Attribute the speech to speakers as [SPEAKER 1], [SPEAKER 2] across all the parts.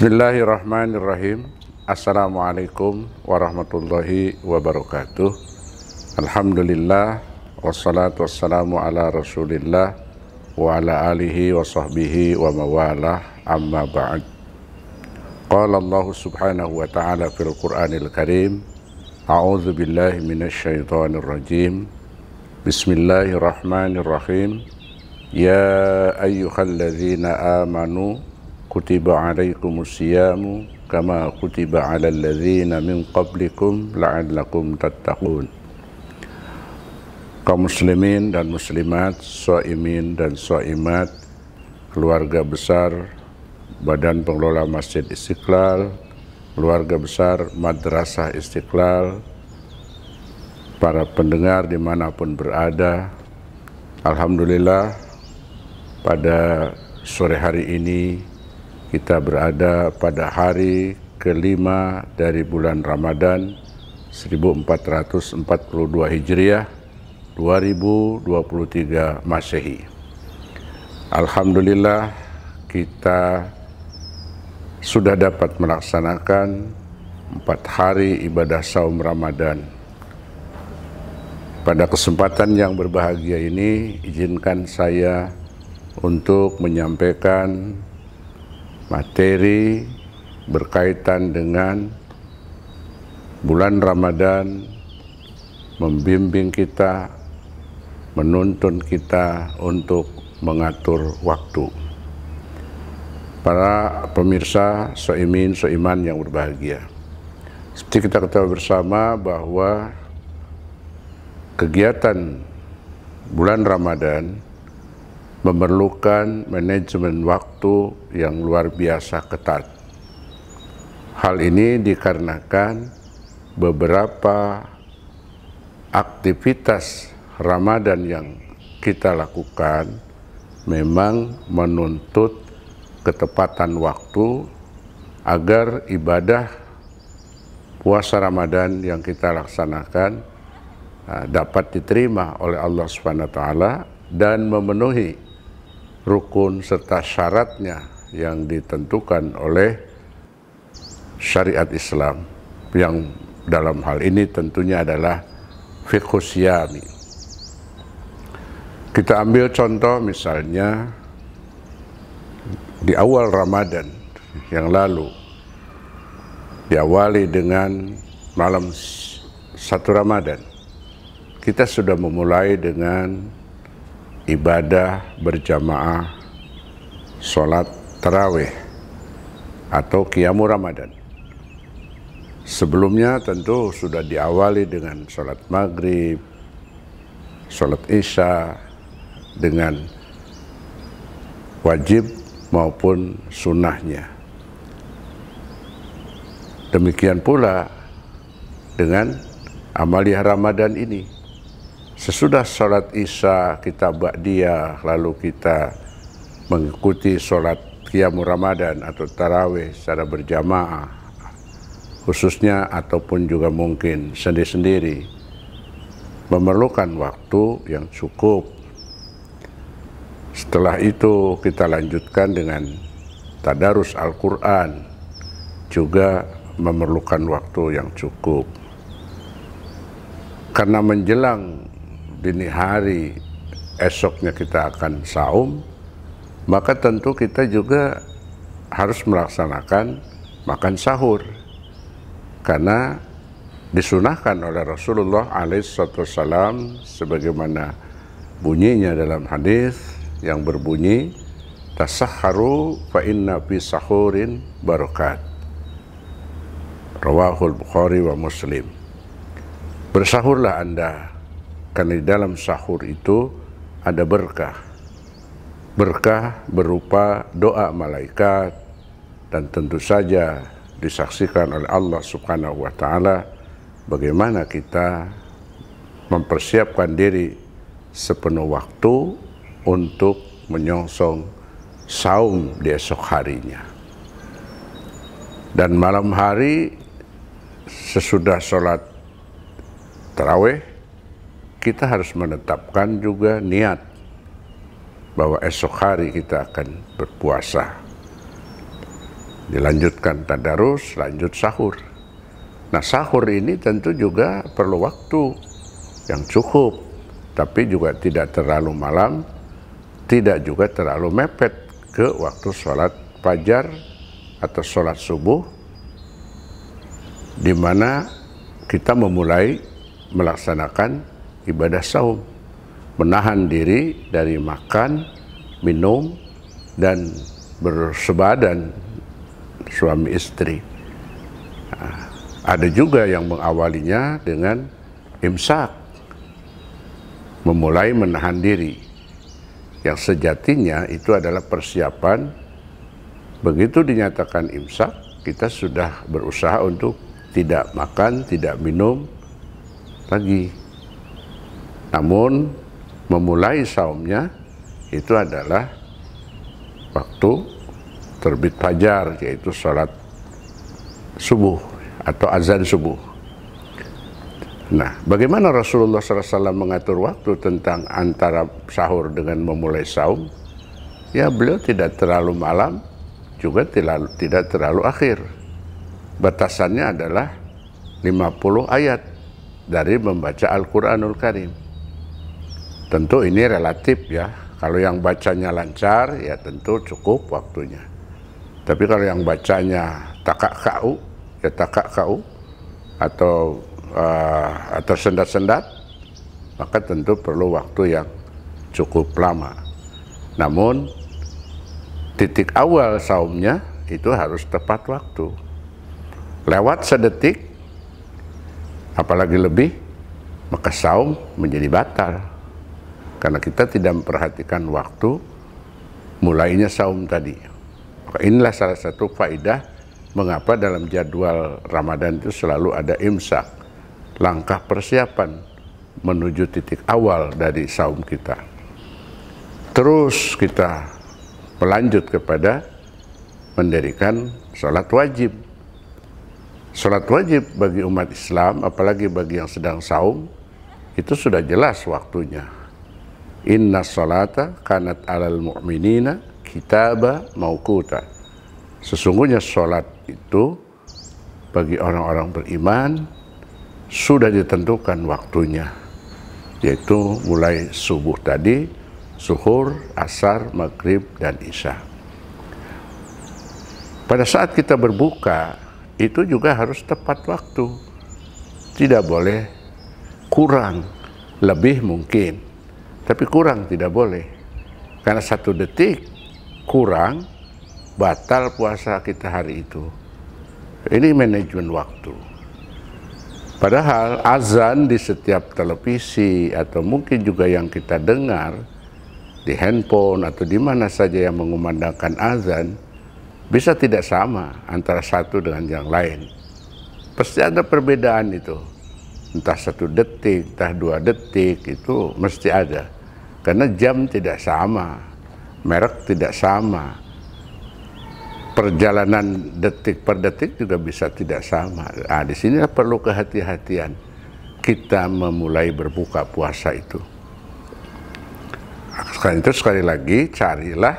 [SPEAKER 1] Bismillahirrahmanirrahim. Assalamualaikum warahmatullahi wabarakatuh. Alhamdulillah, wassalatu wassalamu ala rasulillah wa ala alihi wa sahbihi wa mawalah, amma ba'd. Qala Allah subhanahu wa ta'ala fil Qur'anil Karim, a'udzu billahi minasyaitonir rajim. Bismillahirrahmanirrahim. Ya ayyuhalladzina amanu kutiba alaikumus siyamu kama kutiba alal ladzina min qablikum la'allakum tattaqun. Kaum muslimin dan muslimat, shaimin dan shaimat, keluarga besar Badan Pengelola Masjid Istiqlal, keluarga besar Madrasah Istiqlal, para pendengar dimanapun berada, alhamdulillah pada sore hari ini kita berada pada hari kelima dari bulan Ramadan 1442 Hijriah 2023 Masehi. Alhamdulillah kita sudah dapat melaksanakan 4 hari ibadah saum Ramadan. Pada kesempatan yang berbahagia ini, izinkan saya untuk menyampaikan materi berkaitan dengan bulan Ramadan, membimbing kita, menuntun kita untuk mengatur waktu. Para pemirsa shaimin shaiman yang berbahagia, seperti kita ketahui bersama bahwa kegiatan bulan Ramadan memerlukan manajemen waktu yang luar biasa ketat. Hal ini dikarenakan beberapa aktivitas Ramadan yang kita lakukan memang menuntut ketepatan waktu agar ibadah puasa Ramadan yang kita laksanakan dapat diterima oleh Allah SWT dan memenuhi rukun serta syaratnya yang ditentukan oleh syariat Islam, yang dalam hal ini tentunya adalah fiqhus syami. Kita ambil contoh misalnya di awal Ramadan yang lalu, diawali dengan malam 1 Ramadan, kita sudah memulai dengan ibadah berjamaah sholat tarawih atau qiyamul Ramadan. Sebelumnya tentu sudah diawali dengan sholat maghrib, sholat isya dengan wajib maupun sunnahnya. Demikian pula dengan amaliyah Ramadan ini. Sesudah sholat isya kita ba'diyah, lalu kita mengikuti sholat qiyamul Ramadan atau tarawih secara berjamaah khususnya ataupun juga mungkin sendiri-sendiri, memerlukan waktu yang cukup. Setelah itu kita lanjutkan dengan tadarus Al-Quran, juga memerlukan waktu yang cukup. Karena menjelang dini hari esoknya kita akan saum, maka tentu kita juga harus melaksanakan makan sahur, karena disunahkan oleh Rasulullah alaihissalam sebagaimana bunyinya dalam hadis yang berbunyi, tasahharu fa inna fi sahurin barakat, rawahul Bukhari wa Muslim. Bersahurlah Anda, karena di dalam sahur itu ada berkah. Berkah berupa doa malaikat, dan tentu saja disaksikan oleh Allah Subhanahu wa ta'ala bagaimana kita mempersiapkan diri sepenuh waktu untuk menyongsong saum di esok harinya. Dan malam hari sesudah sholat tarawih, kita harus menetapkan juga niat bahwa esok hari kita akan berpuasa. dilanjutkan tadarus, lanjut sahur. Nah, sahur ini tentu juga perlu waktu yang cukup, tapi juga tidak terlalu malam, tidak juga terlalu mepet ke waktu sholat fajar atau sholat subuh, di mana kita memulai melaksanakan ibadah saum, menahan diri dari makan, minum, dan bersebadan suami istri. Nah, ada juga yang mengawalinya dengan imsak, memulai menahan diri, yang sejatinya itu adalah persiapan. Begitu dinyatakan imsak, kita sudah berusaha untuk tidak makan, tidak minum lagi. Namun memulai saumnya itu adalah waktu terbit fajar, yaitu sholat subuh atau azan subuh. Nah, bagaimana Rasulullah SAW mengatur waktu tentang antara sahur dengan memulai saum? Ya, beliau tidak terlalu malam, juga tidak terlalu akhir. Batasannya adalah 50 ayat dari membaca Al-Quranul Karim. Tentu ini relatif ya. Kalau yang bacanya lancar, ya tentu cukup waktunya. Tapi kalau yang bacanya takak-kau, ya takak-kau, atau sendat-sendat, maka tentu perlu waktu yang cukup lama. Namun titik awal saumnya itu harus tepat waktu. Lewat sedetik, apalagi lebih, maka saum menjadi batal. Karena kita tidak memperhatikan waktu mulainya saum tadi. Maka inilah salah satu faedah mengapa dalam jadwal Ramadan itu selalu ada imsak, langkah persiapan menuju titik awal dari saum kita. Terus kita melanjut kepada mendirikan sholat wajib. Sholat wajib bagi umat Islam, apalagi bagi yang sedang saum, itu sudah jelas waktunya. Inna sholata kanat alal mu'minina kitaba mauquta. Sesungguhnya sholat itu bagi orang-orang beriman sudah ditentukan waktunya, yaitu mulai subuh tadi, zuhur, asar, maghrib, dan isya. Pada saat kita berbuka, itu juga harus tepat waktu. Tidak boleh kurang, lebih mungkin, tapi kurang tidak boleh. Karena 1 detik kurang, batal puasa kita hari itu. Ini manajemen waktu. Padahal azan di setiap televisi atau mungkin juga yang kita dengar di handphone atau di mana saja yang mengumandangkan azan bisa tidak sama antara satu dengan yang lain. Pasti ada perbedaan itu. Entah 1 detik, entah 2 detik, itu mesti ada. Karena jam tidak sama, merek tidak sama, perjalanan detik per detik juga bisa tidak sama. Nah, di sini perlu kehati-hatian kita memulai berbuka puasa itu. Sekarang itu sekali lagi carilah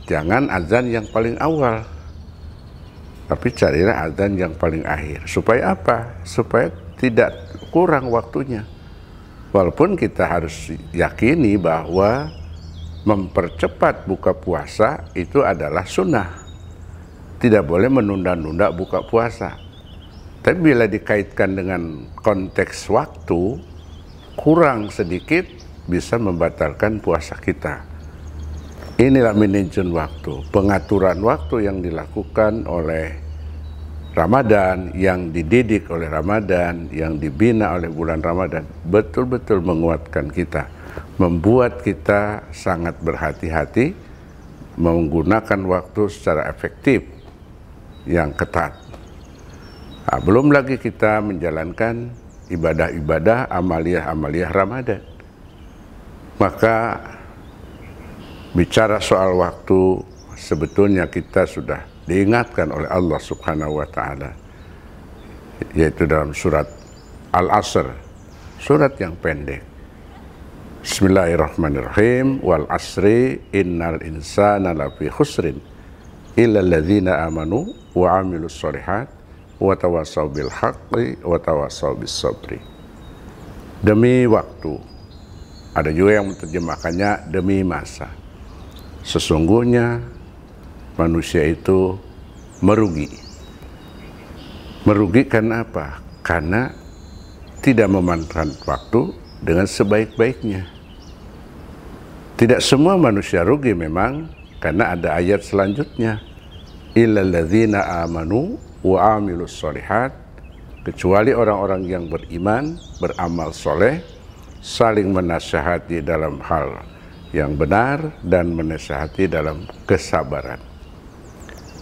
[SPEAKER 1] jangan azan yang paling awal, tapi carilah azan yang paling akhir. Supaya apa? Supaya tidak kurang waktunya. Walaupun kita harus yakini bahwa mempercepat buka puasa itu adalah sunnah. Tidak boleh menunda-nunda buka puasa. Tapi bila dikaitkan dengan konteks waktu, kurang sedikit bisa membatalkan puasa kita. Inilah manajemen waktu, pengaturan waktu yang dilakukan oleh Ramadan, yang dididik oleh Ramadan, yang dibina oleh bulan Ramadan, betul-betul menguatkan kita, membuat kita sangat berhati-hati, menggunakan waktu secara efektif, yang ketat. Nah, belum lagi kita menjalankan ibadah-ibadah, amaliyah-amaliyah Ramadan. Maka bicara soal waktu, sebetulnya kita sudah diingatkan oleh Allah Subhanahu wa Ta'ala, yaitu dalam surat Al-Asr, surat yang pendek. Bismillahirrahmanirrahim. Wal asri innal insana lafi khusrin illal ladzina amanu wa amilus sholihat wa tawassaw bil haqqi wa tawassaw bis sabri. Demi waktu. Ada juga yang menerjemahkannya demi masa. Sesungguhnya manusia itu merugi. Merugi karena apa? Karena tidak memanfaatkan waktu dengan sebaik-baiknya. Tidak semua manusia rugi memang, karena ada ayat selanjutnya, illal ladzina amanu wa amilus sholihat, kecuali orang-orang yang beriman, beramal soleh, saling menasihati dalam hal yang benar dan menasihati dalam kesabaran.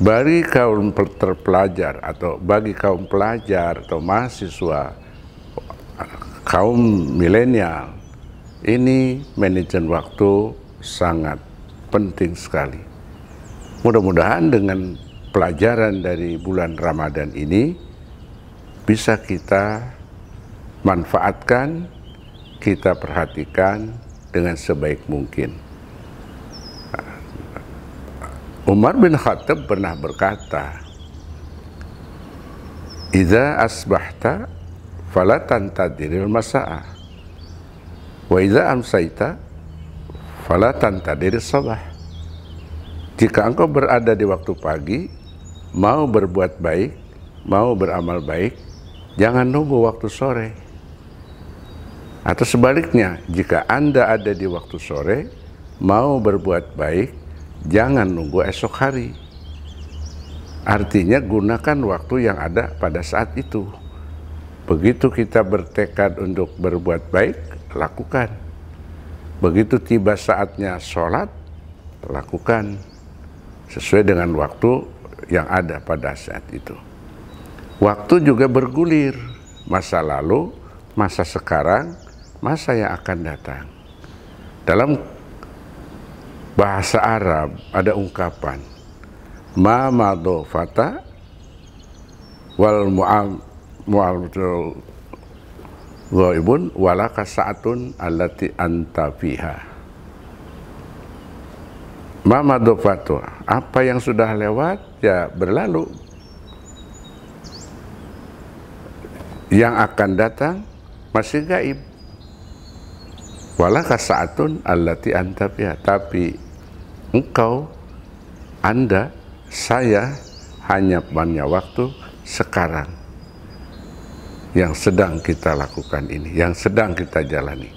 [SPEAKER 1] Bagi kaum terpelajar atau bagi kaum pelajar atau mahasiswa, kaum milenial, ini manajemen waktu sangat penting sekali. Mudah-mudahan dengan pelajaran dari bulan Ramadan ini bisa kita manfaatkan, kita perhatikan dengan sebaik mungkin. Umar bin Khattab pernah berkata, "Idza asbahta fala tantadiril masa'ah, wa idza amsayta fala tantadiris sabah." Jika engkau berada di waktu pagi, mau berbuat baik, mau beramal baik, jangan nunggu waktu sore. Atau sebaliknya, jika Anda ada di waktu sore, mau berbuat baik, jangan nunggu esok hari. Artinya gunakan waktu yang ada pada saat itu. Begitu kita bertekad untuk berbuat baik, lakukan. Begitu tiba saatnya sholat, lakukan sesuai dengan waktu yang ada pada saat itu. Waktu juga bergulir, masa lalu, masa sekarang, masa yang akan datang. Dalam bahasa Arab ada ungkapan, ma madho fata wal mu'al ghaibun walaka sa'atun allati anta fiha. Ma madho fata, apa yang sudah lewat ya berlalu, yang akan datang masih gaib. Walaka sa'atun allati anta fiha, tapi engkau, Anda, saya hanya punya waktu sekarang yang sedang kita lakukan ini, yang sedang kita jalani.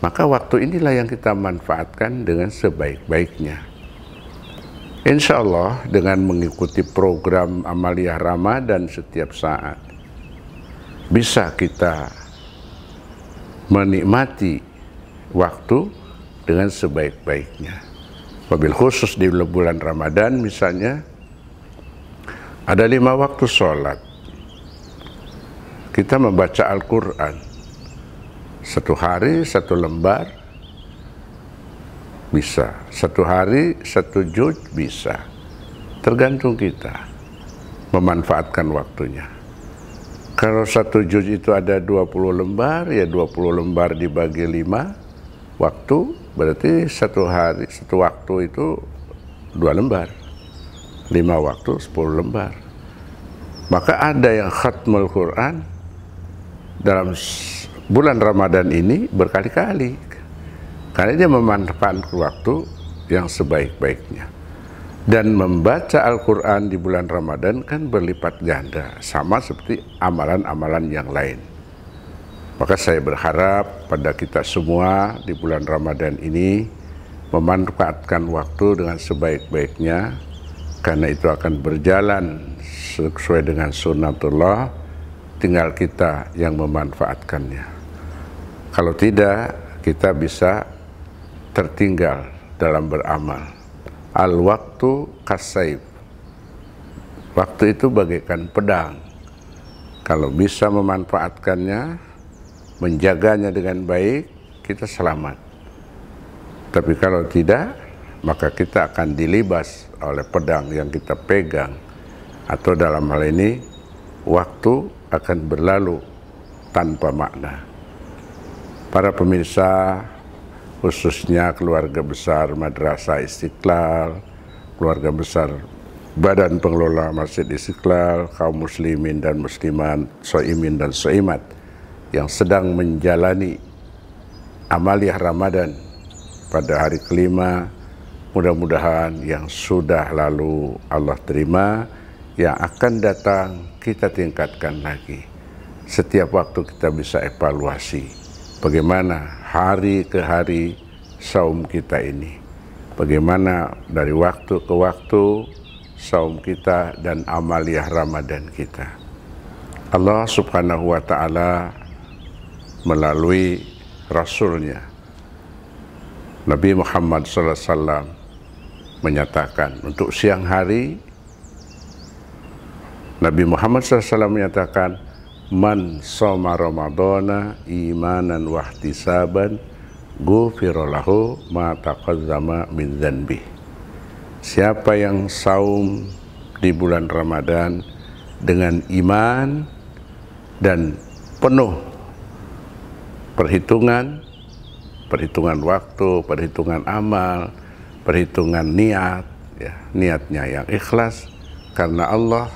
[SPEAKER 1] Maka waktu inilah yang kita manfaatkan dengan sebaik-baiknya. Insya Allah dengan mengikuti program Amaliyah Ramadan setiap saat, bisa kita menikmati waktu dengan sebaik-baiknya. Wabil khusus di bulan Ramadan misalnya, ada 5 waktu sholat. Kita membaca Al-Quran 1 hari 1 lembar bisa, 1 hari 1 juz bisa, tergantung kita memanfaatkan waktunya. Kalau 1 juz itu ada 20 lembar, ya 20 lembar dibagi 5 waktu, berarti 1 hari 1 waktu itu 2 lembar, 5 waktu 10 lembar. Maka ada yang khatmul Quran dalam bulan Ramadan ini berkali-kali, karena dia memanfaatkan waktu yang sebaik-baiknya. Dan membaca Al-Quran di bulan Ramadan kan berlipat ganda, sama seperti amalan-amalan yang lain. Maka saya berharap pada kita semua di bulan Ramadan ini memanfaatkan waktu dengan sebaik-baiknya, karena itu akan berjalan sesuai dengan sunnatullah. Tinggal kita yang memanfaatkannya. Kalau tidak, kita bisa tertinggal dalam beramal. Al-waktu kasayf. Waktu itu bagaikan pedang. Kalau bisa memanfaatkannya, menjaganya dengan baik, kita selamat. Tapi kalau tidak, maka kita akan dilibas oleh pedang yang kita pegang. Atau dalam hal ini, waktu akan berlalu tanpa makna. Para pemirsa, khususnya keluarga besar Madrasah Istiqlal, keluarga besar Badan Pengelola Masjid Istiqlal, kaum muslimin dan muslimat, shaimin dan shaimat yang sedang menjalani amaliyah Ramadan pada hari kelima. Mudah-mudahan yang sudah lalu Allah terima, yang akan datang kita tingkatkan lagi. Setiap waktu kita bisa evaluasi bagaimana hari ke hari saum kita ini, bagaimana dari waktu ke waktu saum kita dan amaliyah Ramadan kita. Allah Subhanahu wa ta'ala melalui Rasulnya Nabi Muhammad SAW menyatakan untuk siang hari, Nabi Muhammad SAW menyatakan, man shoma ramadhana imanan wahtisaban ghufira lahu ma taqaddama min dzanbi. Siapa yang saum di bulan Ramadan dengan iman dan penuh perhitungan waktu, perhitungan amal, perhitungan niat, ya, niatnya yang ikhlas karena Allah,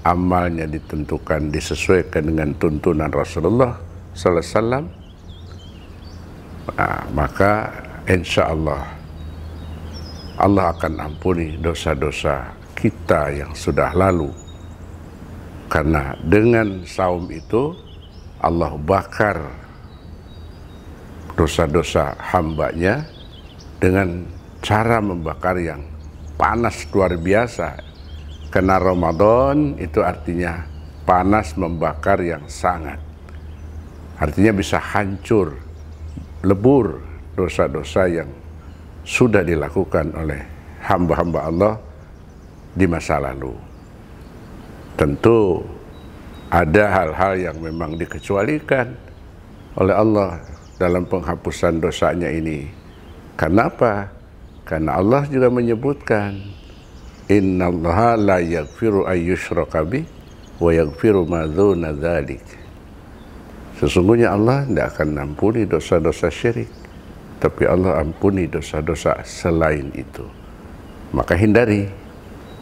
[SPEAKER 1] amalnya ditentukan disesuaikan dengan tuntunan Rasulullah sallallahu alaihi wasallam, maka insya Allah akan ampuni dosa-dosa kita yang sudah lalu. Karena dengan saum itu Allah bakar dosa-dosa hambanya dengan cara membakar yang panas luar biasa. Karena Ramadan itu artinya panas membakar yang sangat. Artinya bisa hancur, lebur dosa-dosa yang sudah dilakukan oleh hamba-hamba Allah di masa lalu. Tentu ada hal-hal yang memang dikecualikan oleh Allah dalam penghapusan dosanya ini. Karena apa? Karena Allah juga menyebutkan, innallaha la yaghfiru ayyushraka bih wa yaghfiru ma dzuna dzalik. Sesungguhnya Allah tidak akan ampuni dosa-dosa syirik, tapi Allah ampuni dosa-dosa selain itu. Maka hindari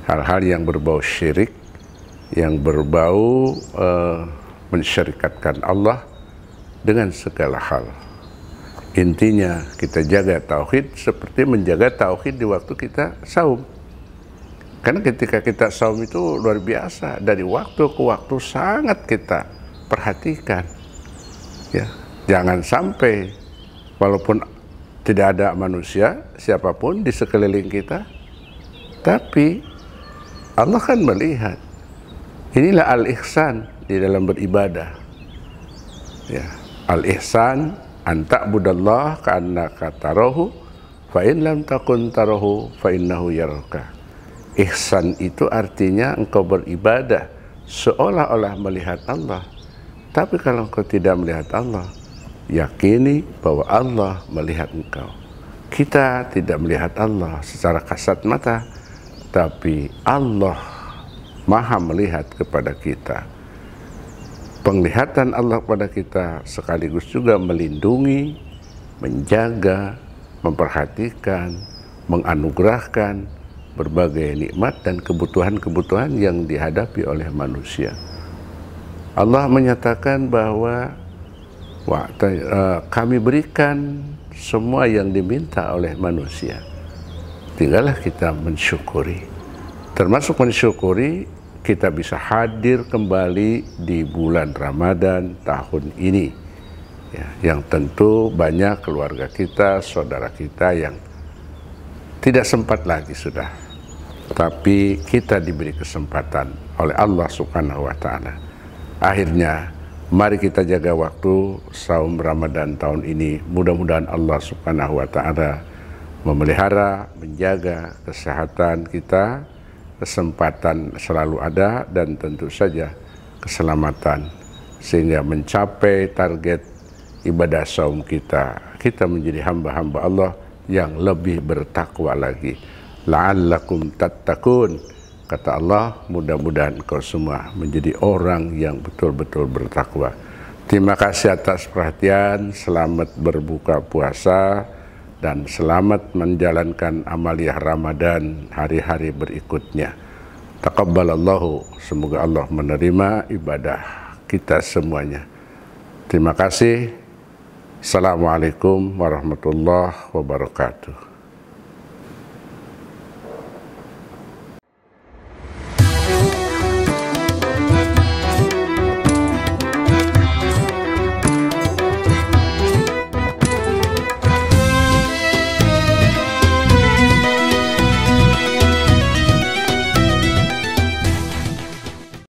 [SPEAKER 1] hal-hal yang berbau syirik, yang berbau mensyirikatkan Allah dengan segala hal. Intinya kita jaga tauhid seperti menjaga tauhid di waktu kita saum. Karena ketika kita saum itu luar biasa, dari waktu ke waktu sangat kita perhatikan. Ya, jangan sampai walaupun tidak ada manusia siapapun di sekeliling kita, tapi Allah kan melihat. Inilah al-ihsan di dalam beribadah. Ya, al-ihsan an ta'budallah ka'annaka tarahu fa in lam takun tarahu fa innahu yaraka. Ihsan itu artinya engkau beribadah seolah-olah melihat Allah. Tapi kalau engkau tidak melihat Allah, yakini bahwa Allah melihat engkau. Kita tidak melihat Allah secara kasat mata, tapi Allah Maha melihat kepada kita. Penglihatan Allah kepada kita sekaligus juga melindungi, menjaga, memperhatikan, menganugerahkan berbagai nikmat dan kebutuhan-kebutuhan yang dihadapi oleh manusia. Allah menyatakan bahwa kami berikan semua yang diminta oleh manusia. Tinggallah kita mensyukuri. Termasuk mensyukuri kita bisa hadir kembali di bulan Ramadan tahun ini. Ya, yang tentu banyak keluarga kita, saudara kita yang tidak sempat lagi sudah. Tapi kita diberi kesempatan oleh Allah Subhanahu wa ta'ala. Akhirnya mari kita jaga waktu saum Ramadan tahun ini. Mudah-mudahan Allah Subhanahu wa ta'ala memelihara, menjaga kesehatan kita, kesempatan selalu ada, dan tentu saja keselamatan, sehingga mencapai target ibadah saum kita menjadi hamba-hamba Allah yang lebih bertakwa lagi. La'allakum tattaqun, kata Allah, mudah-mudahan kau semua menjadi orang yang betul-betul bertakwa. Terima kasih atas perhatian, selamat berbuka puasa, dan selamat menjalankan amaliyah Ramadan hari-hari berikutnya. Taqabbalallahu, semoga Allah menerima ibadah kita semuanya. Terima kasih. Assalamualaikum warahmatullahi wabarakatuh.